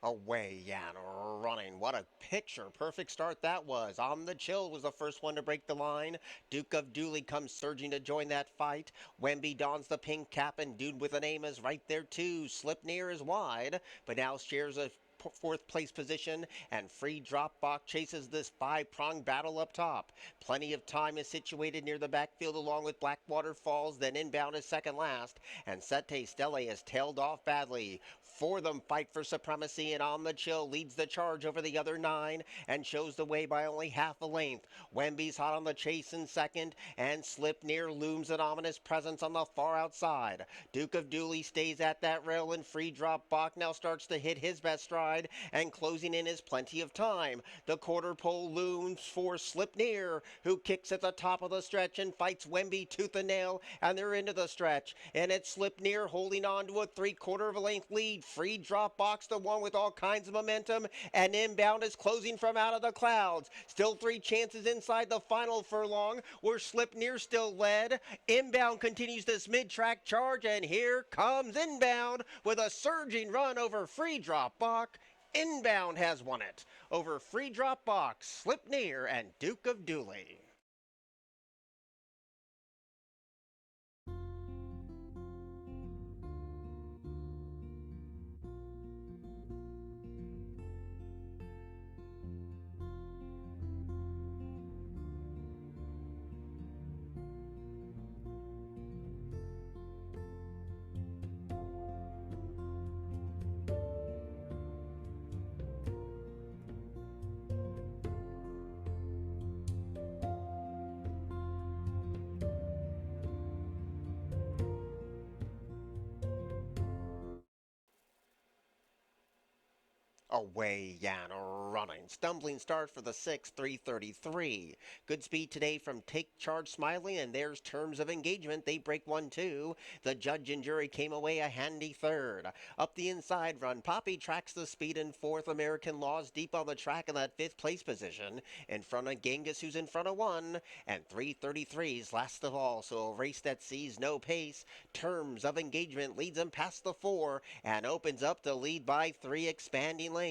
Away and running. What a picture perfect start that was. On the Chill was the first one to break the line. Duke of Dooley comes surging to join that fight. Wemby dons the pink cap, and Dude with a name is right there too. Slip Near is wide, but now shares a fourth place position, and Free Drop Bach chases this five-pronged battle up top. Plenty of Time is situated near the backfield along with Blackwater Falls, then inbound is second last, and Sete Stelle is tailed off badly. Four of them fight for supremacy, and On the Chill leads the charge over the other nine and shows the way by only half a length. Wemby's hot on the chase in second, and Slip Near looms an ominous presence on the far outside. Duke of Dooley stays at that rail, and Free Drop Bach now starts to hit his best stride, and closing in is Plenty of Time. The quarter pole looms for Slip Near, who kicks at the top of the stretch and fights Wemby tooth and nail, and they're into the stretch. And it's Slip Near holding on to a 3/4 of a length lead. Free Drop Box, the one with all kinds of momentum, and inbound is closing from out of the clouds. Still three chances inside the final furlong, where Slip Near still led. Inbound continues this mid-track charge, and here comes Inbound with a surging run over Free Drop Box. Inbound has won it over Free Drop Box, Slip Near, and Duke of Dooley. Away and running. Stumbling start for the 6th, 3:33. Good speed today from Take Charge Smiling, and there's Terms of Engagement. They break 1-2. The judge and jury came away a handy third. Up the inside run, Poppy tracks the speed in fourth. American Laws deep on the track in that fifth place position. In front of Genghis, who's in front of one. And 3:33's last of all, so a race that sees no pace. Terms of Engagement leads them past the four and opens up the lead by 3, expanding lanes.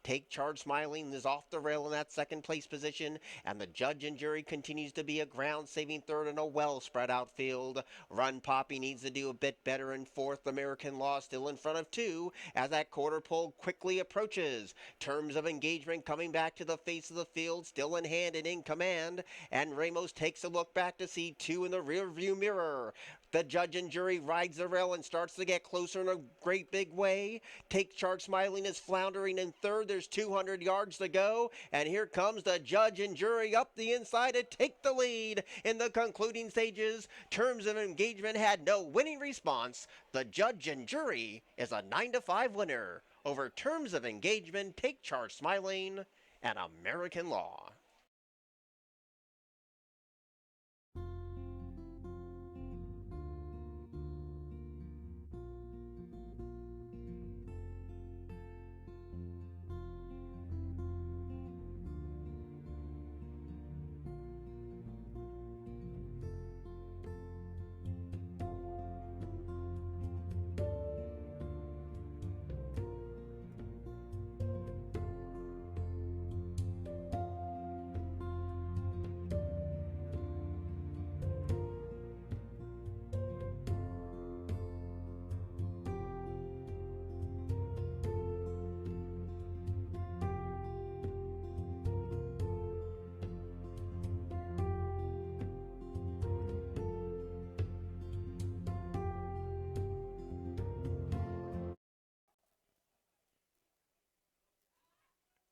Take Charge Smiling is off the rail in that second place position, and the judge and jury continues to be a ground-saving third in a well-spread out field. Run Poppy needs to do a bit better in fourth. American Law still in front of two as that quarter pole quickly approaches. Terms of Engagement coming back to the face of the field, still in hand and in command, and Ramos takes a look back to see two in the rearview mirror. The judge and jury rides the rail and starts to get closer in a great big way. Take Charge Smiling is floundering in third. There's 200 yards to go. And here comes the judge and jury up the inside to take the lead. In the concluding stages, Terms of Engagement had no winning response. The judge and jury is a 9-5 winner over Terms of Engagement, Take Charge Smiling, and American Law.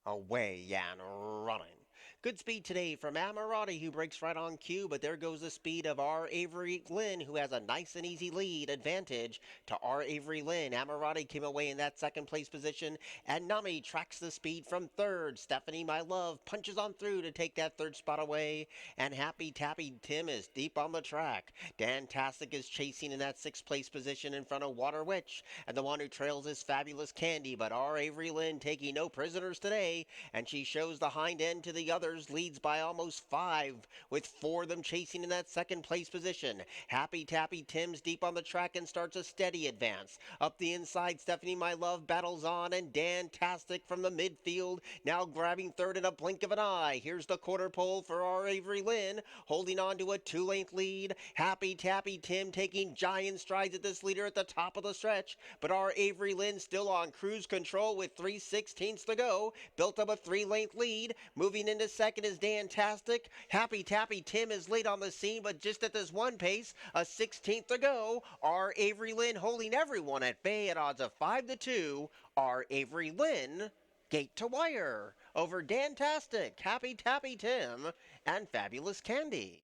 Away and running. Good speed today from Ammirati, who breaks right on cue, but there goes the speed of R. Avery Lynn, who has a nice and easy lead advantage to R. Avery Lynn. Ammirati came away in that second place position, and Nami tracks the speed from third. Stephanie, my love, punches on through to take that third spot away, and Happy Tappy Tim is deep on the track. Dantastic is chasing in that sixth place position in front of Water Witch, and the one who trails is Fabulous Candy, but R. Avery Lynn taking no prisoners today, and she shows the hind end to the other Smugglers leads by almost 5, with 4 of them chasing in that second place position. Happy Tappy Tim's deep on the track and starts a steady advance. Up the inside, Stephanie My Love battles on, and Dantastic from the midfield now grabbing third in a blink of an eye. Here's the quarter pole for our Avery Lynn, holding on to a 2-length lead. Happy Tappy Tim taking giant strides at this leader at the top of the stretch, but our Avery Lynn still on cruise control with 3/16 to go. Built up a 3-length lead. Moving into second is Dantastic. Happy Tappy Tim is late on the scene, but just at this one pace, a 16th to go. Our Avery Lynn holding everyone at bay at odds of 5-2. Our Avery Lynn gate to wire over Dantastic, Happy Tappy Tim, and Fabulous Candy.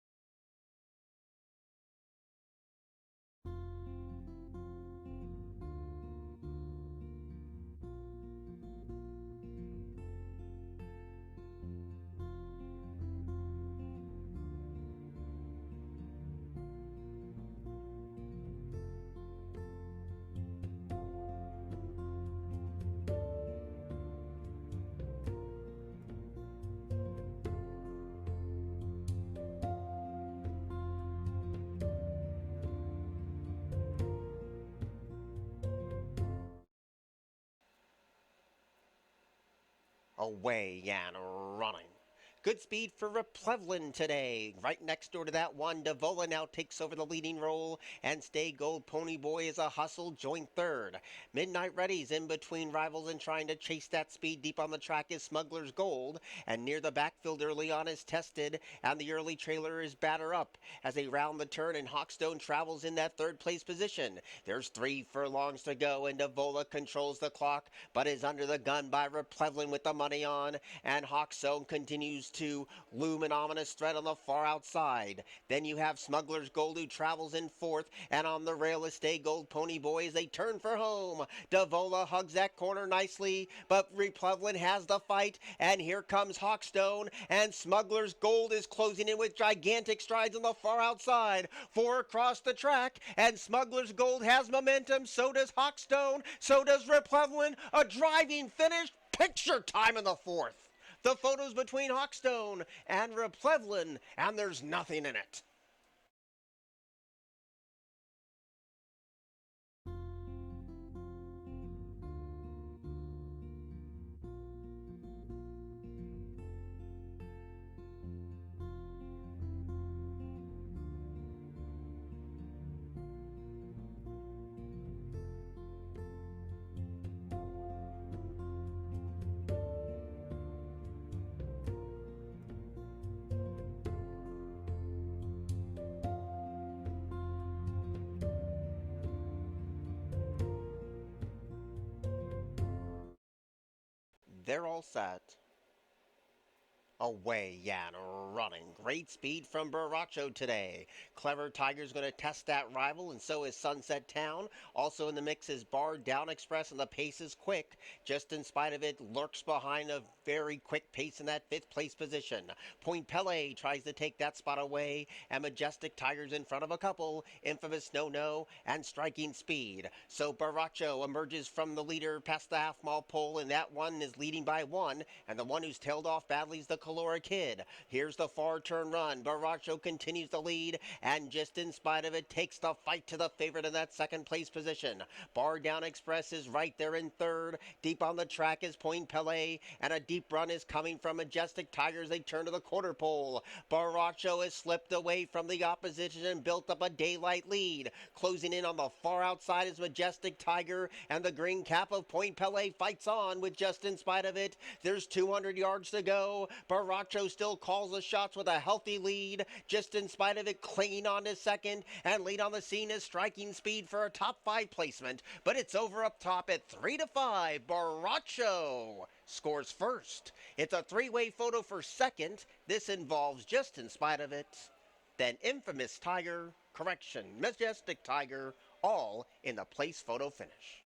Away and running. Good speed for Replevlin today. Right next door to that one, Davola now takes over the leading role, and Stay Gold Pony Boy is a hustle, joint third. Midnight Ready's in between rivals and trying to chase that speed. Deep on the track is Smuggler's Gold, and near the backfield early on is Tested, and the early trailer is Batter Up as they round the turn, and Hawkstone travels in that third place position. There's 3 furlongs to go, and Davola controls the clock, but is under the gun by Replevlin with the money on, and Hawkstone continues to loom an ominous threat on the far outside. Then you have Smuggler's Gold, who travels in fourth, and on the rail is Stay Gold Pony Boy as they turn for home. Davola hugs that corner nicely, but Replevlin has the fight, and here comes Hawkstone, and Smuggler's Gold is closing in with gigantic strides on the far outside. 4 across the track, and Smuggler's Gold has momentum, so does Hawkstone, so does Replevlin. A driving finish, picture time in the fourth. The photos between Hawkstone and Replevlin, and there's nothing in it. They're all set. Away and running. Great speed from Baracho today. Clever Tiger's going to test that rival, and so is Sunset Town. Also in the mix is Bar Down Express, and the pace is quick. Just in spite of it, lurks behind a very quick pace in that 5th place position. Point Pele tries to take that spot away, and Majestic Tiger's in front of a couple. Infamous No No and Striking Speed. So Baracho emerges from the leader past the half-mile pole, and that one is leading by 1, and the one who's tailed off badly is the Calora Kid. Here's the far turn run. Baracho continues the lead, and just in spite of it, takes the fight to the favorite in that 2nd place position. Bar Down Express is right there in 3rd. Deep on the track is Point Pele, and a deep run is coming from Majestic Tigers. They turn to the quarter pole. Baracho has slipped away from the opposition and built up a daylight lead. Closing in on the far outside is Majestic Tiger, and the green cap of Point Pele fights on with just in spite of it. There's 200 yards to go. Baracho still calls the shots with a healthy lead, just in spite of it, clinging on to second, and lead on the scene is Striking Speed for a top 5 placement, but it's over up top at 3-5. Baracho scores first. It's a 3-way photo for second. This involves just in spite of it, then Infamous Tiger, correction, Majestic Tiger, all in the place photo finish.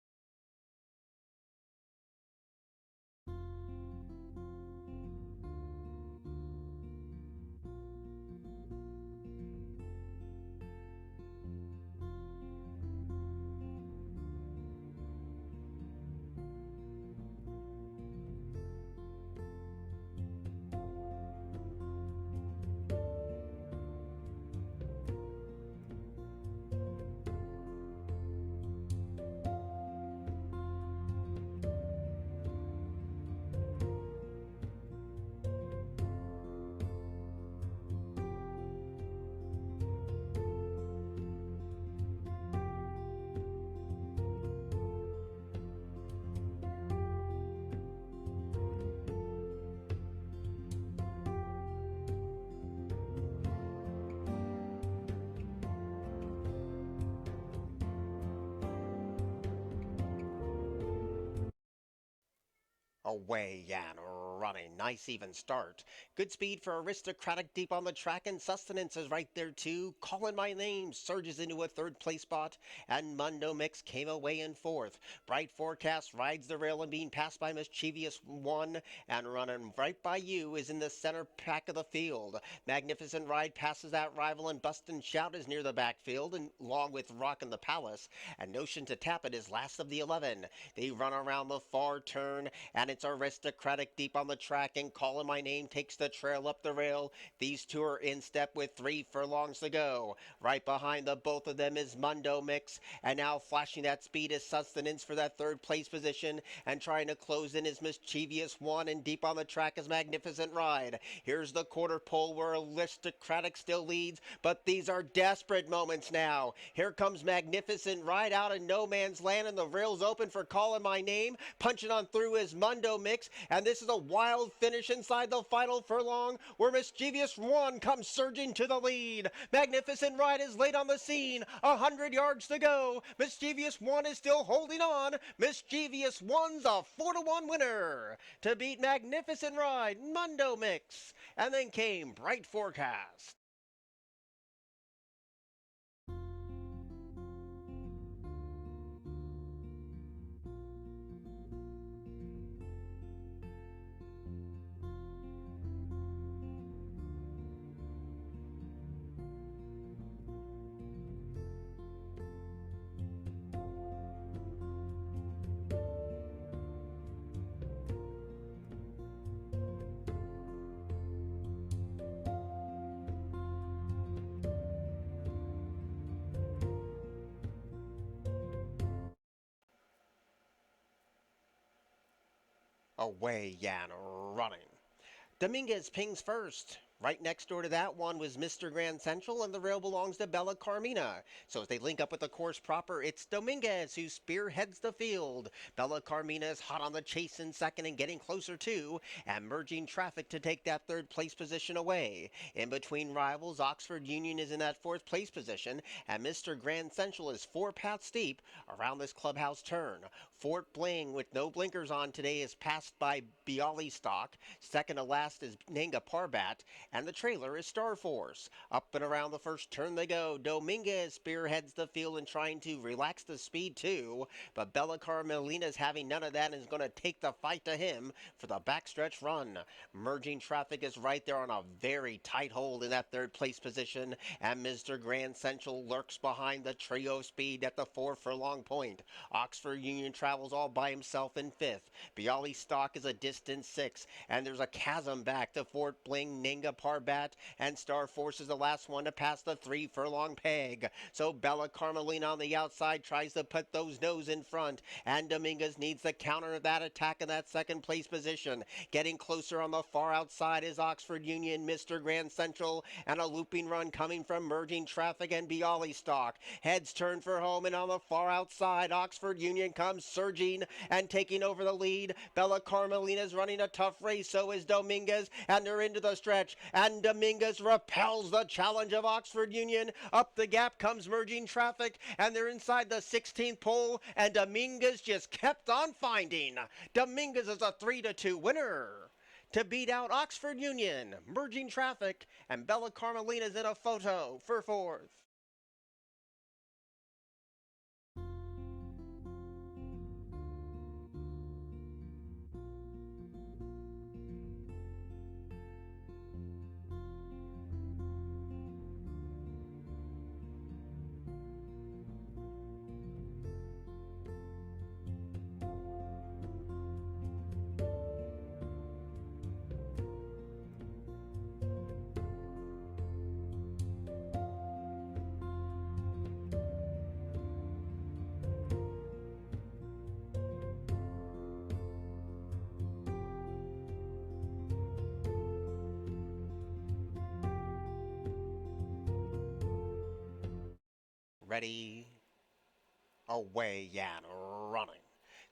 Away and running. Nice even start. Good speed for Aristocratic deep on the track, and Sustenance is right there too. Calling My Name surges into a third place spot, and Mundo Mix came away in fourth. Bright Forecast rides the rail and being passed by Mischievous One, and running right by you is in the center pack of the field. Magnificent Ride passes that rival, and Bust and Shout is near the backfield, and along with Rockin' the Palace, and Notion to Tap It is last of the 11. They run around the far turn, and it's Aristocratic deep on the track, and Calling My Name takes the trail up the rail. These two are in step with 3 furlongs to go. Right behind the both of them is Mundo Mix, and now flashing that speed is Sustenance for that third place position, and trying to close in is Mischievous One, and deep on the track is Magnificent Ride. Here's the quarter pole where Aristocratic still leads, but these are desperate moments now. Here comes Magnificent Ride out of no man's land, and the rail's open for Calling My Name. Punching on through is Mundo Mix, and this is a wild finish inside the final furlong where Mischievous One comes surging to the lead. Magnificent Ride is late on the scene, 100 yards to go. Mischievous One is still holding on. Mischievous One's a 4-1 winner. To beat Magnificent Ride, Mundo Mix, and then came Bright Forecast. Away and running. Dominguez pings first. Right next door to that one was Mr. Grand Central, and the rail belongs to Bella Carmina. So as they link up with the course proper, it's Dominguez who spearheads the field. Bella Carmina is hot on the chase in second and getting closer too, and merging traffic to take that third place position away. In between rivals, Oxford Union is in that fourth place position, and Mr. Grand Central is 4 paths deep around this clubhouse turn. Fort Bling, with no blinkers on today, is passed by Bialy Stock. Second to last is Nanga Parbat, and the trailer is Star Force. Up and around the first turn they go. Dominguez spearheads the field and trying to relax the speed too, but Bella Carmelina is having none of that and is going to take the fight to him for the backstretch run. Merging traffic is right there on a very tight hold in that third place position, and Mr. Grand Central lurks behind the trio of speed at the 4 furlong point. Oxford Union travels all by himself in fifth. Bialy Stock is a distant 6, and there's a chasm back to Fort Bling, Nanga Parbat, and Star Force is the last one to pass the 3 furlong peg. So Bella Carmelina on the outside tries to put those nose in front, and Dominguez needs to counter that attack in that second place position. Getting closer on the far outside is Oxford Union, Mr. Grand Central, and a looping run coming from merging traffic and Bialy Stock. Heads turn for home, and on the far outside, Oxford Union comes surging and taking over the lead. Bella Carmelina is running a tough race, so is Dominguez, and they're into the stretch, and Dominguez repels the challenge of Oxford Union. Up the gap comes merging traffic, and they're inside the 16th pole, and Dominguez just kept on finding. Dominguez is a 3-2 winner to beat out Oxford Union, merging traffic, and Bella Carmelina's in a photo for fourth. Ready, away, and running.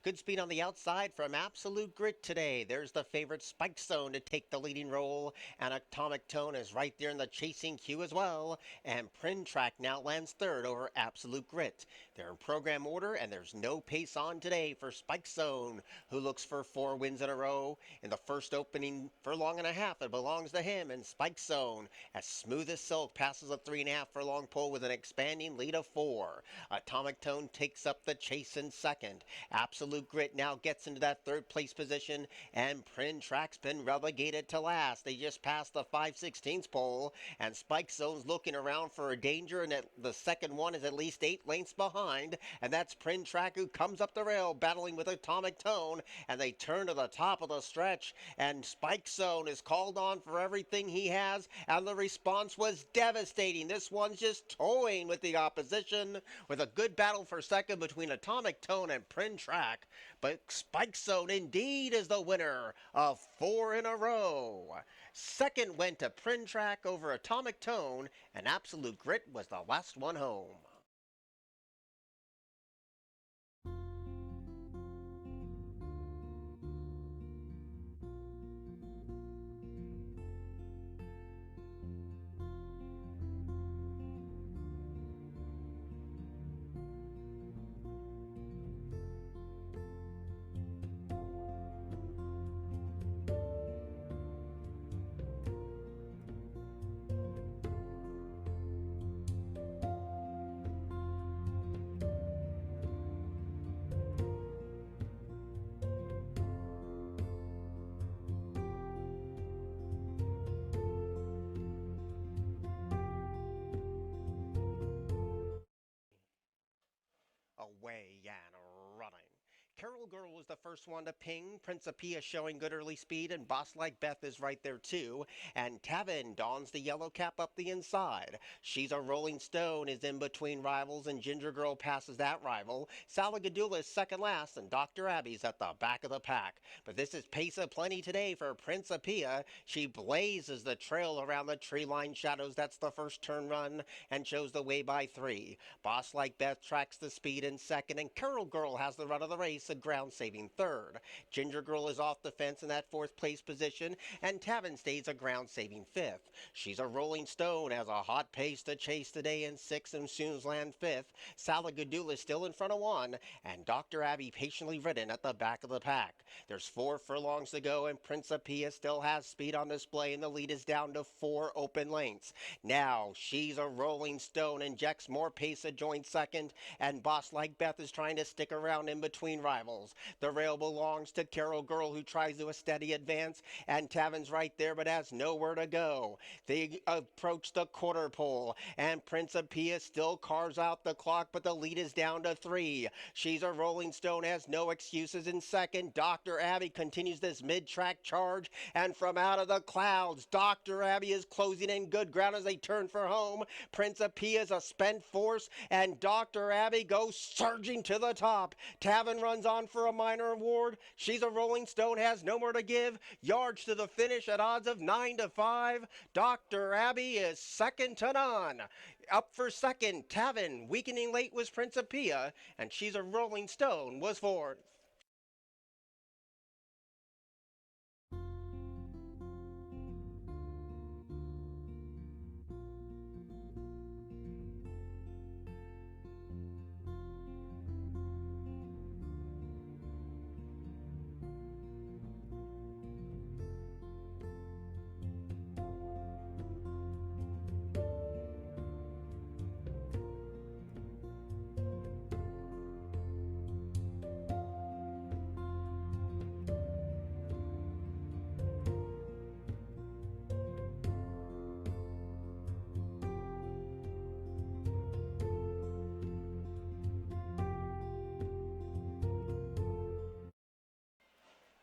Good speed on the outside from Absolute Grit today. There's the favorite Spike Zone to take the leading role, and Atomic Tone is right there in the chasing queue as well. And Prin Track now lands third over Absolute Grit. They're in program order, and there's no pace on today for Spike Zone, who looks for 4 wins in a row. In the first opening furlong and a half, it belongs to him. And Spike Zone, as smooth as silk, passes a 3.5 furlong pole with an expanding lead of 4. Atomic Tone takes up the chase in second. Absolute Grit now gets into that third place position, and Prin Track's been relegated to last. They just passed the 5/16 pole, and Spike Zone's looking around for a danger, and the second one is at least 8 lengths behind, and that's Prin Track, who comes up the rail battling with Atomic Tone, and they turn to the top of the stretch, and Spike Zone is called on for everything he has, and the response was devastating. This one's just toying with the opposition, with a good battle for second between Atomic Tone and Prin Track, but Spike Zone indeed is the winner of 4 in a row. Second went to Prin Track over Atomic Tone, and Absolute Grit was the last one home. Away and running. Carol Girl was the first one to ping. Principia showing good early speed, and Boss Like Beth is right there too. And Tavin dons the yellow cap up the inside. She's a Rolling Stone is in between rivals, and Ginger Girl passes that rival. Salagadula is second last, and Dr. Abby's at the back of the pack. But this is pace aplenty today for Principia. She blazes the trail around the tree line shadows. That's the first turn run, and shows the way by 3. Boss Like Beth tracks the speed in second, and Carol Girl has the run of the race, a ground saving third. Ginger Girl is off the fence in that 4th place position, and Tavin stays a ground saving 5th. She's a Rolling Stone, has a hot pace to chase today in 6th, and soon's land 5th. Salagadula is still in front of 1, and Dr. Abby patiently ridden at the back of the pack. There's 4 furlongs to go, and Principia still has speed on display, and the lead is down to 4 open lengths. Now she's a Rolling Stone, injects more pace to join second, and Boss Like Beth is trying to stick around in between rivals. The rail belongs to Carol Girl, who tries to a steady advance, and Tavin's right there but has nowhere to go. They approach the quarter pole, and Principia still carves out the clock, but the lead is down to 3. She's a Rolling Stone, has no excuses in second. Dr. Abby continues this mid-track charge, and from out of the clouds, Dr. Abby is closing in good ground as they turn for home. Principia is a spent force, and Dr. Abby goes surging to the top. Tavin runs on for a minor award. She's a Rolling Stone, has no more to give. Yards to the finish at odds of 9-5. Dr. Abby is second to none. Up for second, Tavin. Weakening late was Principia, and She's a Rolling Stone was fourth.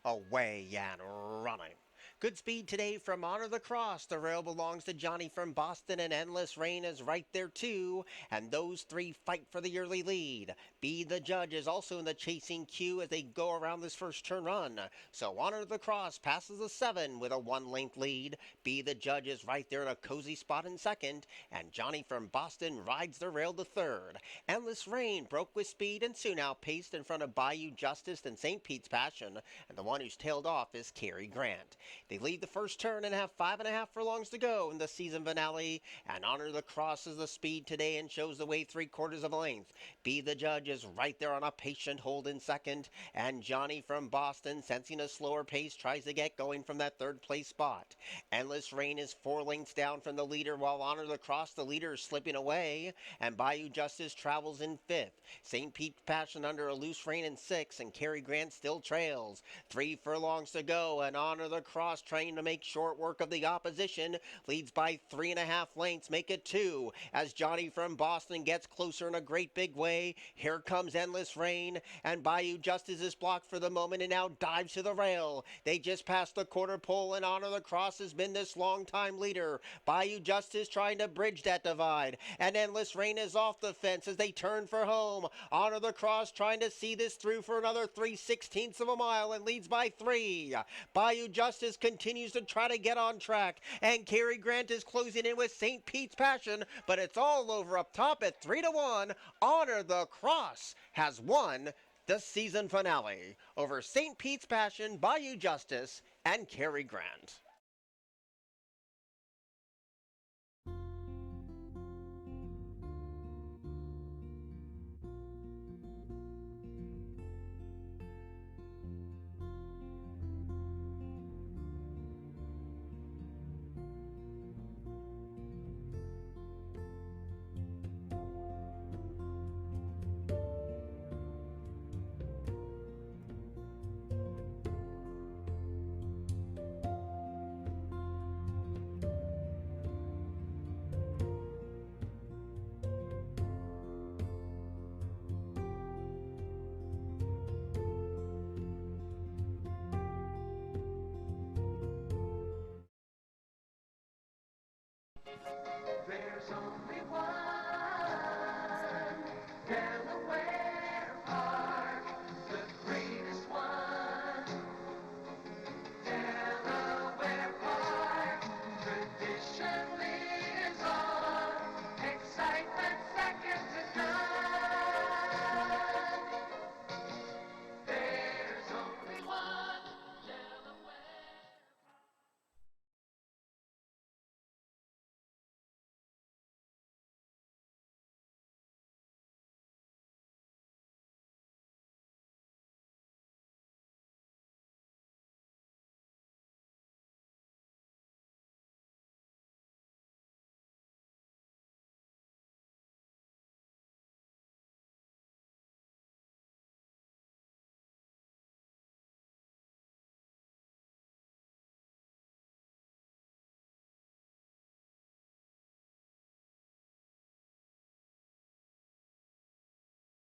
Away and running. Good speed today from Honor the Cross. The rail belongs to Johnny from Boston, and Endless Rain is right there too. And those three fight for the early lead. Be the Judge is also in the chasing queue as they go around this first turn run. So Honor the Cross passes the 7 with a 1-length lead. Be the Judge is right there in a cozy spot in second. And Johnny from Boston rides the rail to third. Endless Rain broke with speed and soon outpaced in front of Bayou Justice and St. Pete's Passion. And the one who's tailed off is Cary Grant. They lead the first turn and have 5.5 furlongs to go in the season finale. And Honor the Cross is the speed today and shows the way 3/4 of a length. Be the Judge is right there on a patient hold in second. And Johnny from Boston, sensing a slower pace, tries to get going from that third place spot. Endless Rain is 4 lengths down from the leader, while Honor the Cross, the leader, is slipping away. And Bayou Justice travels in 5th. St. Pete's Passion under a loose rein in 6th, and Cary Grant still trails. 3 furlongs to go, and Honor the Cross, trying to make short work of the opposition, leads by 3.5 lengths, make it 2, as Johnny from Boston gets closer in a great big way. Here comes Endless Rain, and Bayou Justice is blocked for the moment and now dives to the rail. They just passed the quarter pole, and Honor the Cross has been this long-time leader. Bayou Justice trying to bridge that divide, and Endless Rain is off the fence as they turn for home. Honor the Cross trying to see this through for another 3/16 of a mile and leads by 3. Bayou Justice continues to try to get on track, and Cary Grant is closing in with St. Pete's Passion, but it's all over up top at 3-1. Honor the Cross has won the season finale over St. Pete's Passion, Bayou Justice, and Cary Grant.